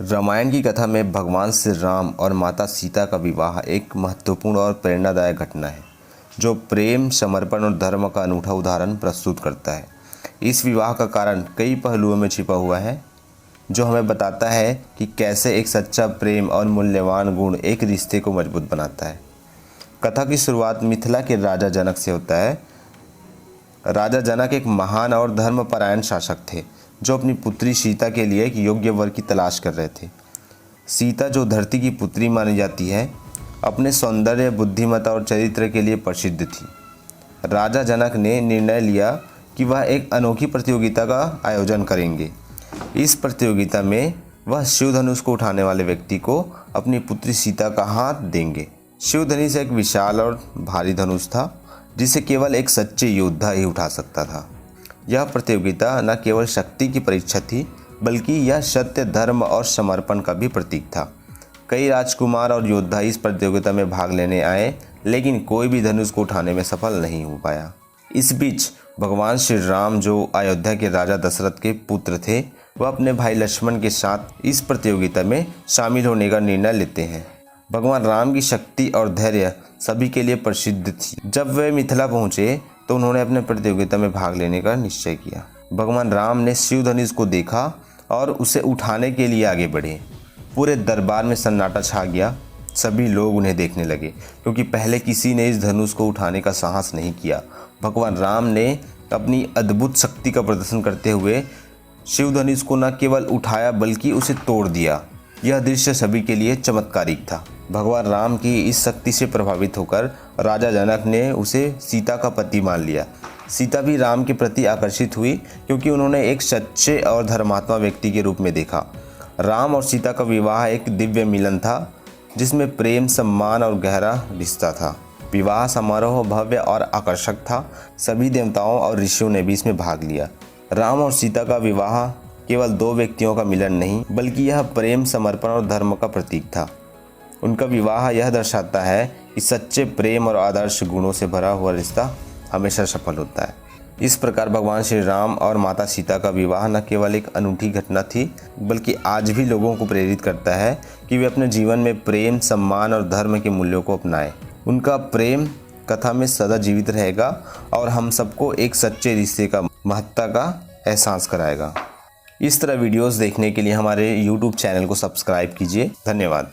रामायण की कथा में भगवान श्री राम और माता सीता का विवाह एक महत्वपूर्ण और प्रेरणादायक घटना है जो प्रेम, समर्पण और धर्म का अनूठा उदाहरण प्रस्तुत करता है। इस विवाह का कारण कई पहलुओं में छिपा हुआ है जो हमें बताता है कि कैसे एक सच्चा प्रेम और मूल्यवान गुण एक रिश्ते को मजबूत बनाता है। कथा की शुरुआत मिथिला के राजा जनक से होता है। राजा जनक एक महान और धर्मपरायण शासक थे जो अपनी पुत्री सीता के लिए एक योग्य वर की तलाश कर रहे थे। सीता, जो धरती की पुत्री मानी जाती है, अपने सौंदर्य, बुद्धिमत्ता और चरित्र के लिए प्रसिद्ध थी। राजा जनक ने निर्णय लिया कि वह एक अनोखी प्रतियोगिता का आयोजन करेंगे। इस प्रतियोगिता में वह शिव धनुष को उठाने वाले व्यक्ति को अपनी पुत्री सीता का हाथ देंगे। शिव धनुष एक विशाल और भारी धनुष था जिसे केवल एक सच्चे योद्धा ही उठा सकता था। यह प्रतियोगिता न केवल शक्ति की परीक्षा थी बल्कि यह सत्य, धर्म और समर्पण का भी प्रतीक था। कई राजकुमार और योद्धा इस प्रतियोगिता में भाग लेने आए लेकिन कोई भी धनुष को उठाने में सफल नहीं हो पाया। इस बीच भगवान श्री राम, जो अयोध्या के राजा दशरथ के पुत्र थे, वह अपने भाई लक्ष्मण के साथ इस प्रतियोगिता में शामिल होने का निर्णय लेते हैं। भगवान राम की शक्ति और धैर्य सभी के लिए प्रसिद्ध थी। जब वे मिथिला पहुंचे तो उन्होंने अपने प्रतियोगिता में भाग लेने का निश्चय किया। भगवान राम ने शिव धनुष को देखा और उसे उठाने के लिए आगे बढ़े। पूरे दरबार में सन्नाटा छा गया। सभी लोग उन्हें देखने लगे क्योंकि पहले किसी ने इस धनुष को उठाने का साहस नहीं किया। भगवान राम ने अपनी अद्भुत शक्ति का प्रदर्शन करते हुए शिव धनुष को न केवल उठाया बल्कि उसे तोड़ दिया। यह दृश्य सभी के लिए चमत्कारिक था। भगवान राम की इस शक्ति से प्रभावित होकर राजा जनक ने उसे सीता का पति मान लिया। सीता भी राम के प्रति आकर्षित हुई क्योंकि उन्होंने एक सच्चे और धर्मात्मा व्यक्ति के रूप में देखा। राम और सीता का विवाह एक दिव्य मिलन था जिसमें प्रेम, सम्मान और गहरा रिश्ता था। विवाह समारोह भव्य और आकर्षक था। सभी देवताओं और ऋषियों ने भी इसमें भाग लिया। राम और सीता का विवाह केवल दो व्यक्तियों का मिलन नहीं बल्कि यह प्रेम, समर्पण और धर्म का प्रतीक था। उनका विवाह यह दर्शाता है कि सच्चे प्रेम और आदर्श गुणों से भरा हुआ रिश्ता हमेशा सफल होता है। इस प्रकार भगवान श्री राम और माता सीता का विवाह न केवल एक अनूठी घटना थी बल्कि आज भी लोगों को प्रेरित करता है कि वे अपने जीवन में प्रेम, सम्मान और धर्म के मूल्यों को अपनाएं। उनका प्रेम कथा में सदा जीवित रहेगा और हम सबको एक सच्चे रिश्ते का महत्ता का एहसास कराएगा। इस तरह वीडियोस देखने के लिए हमारे YouTube चैनल को सब्सक्राइब कीजिए। धन्यवाद।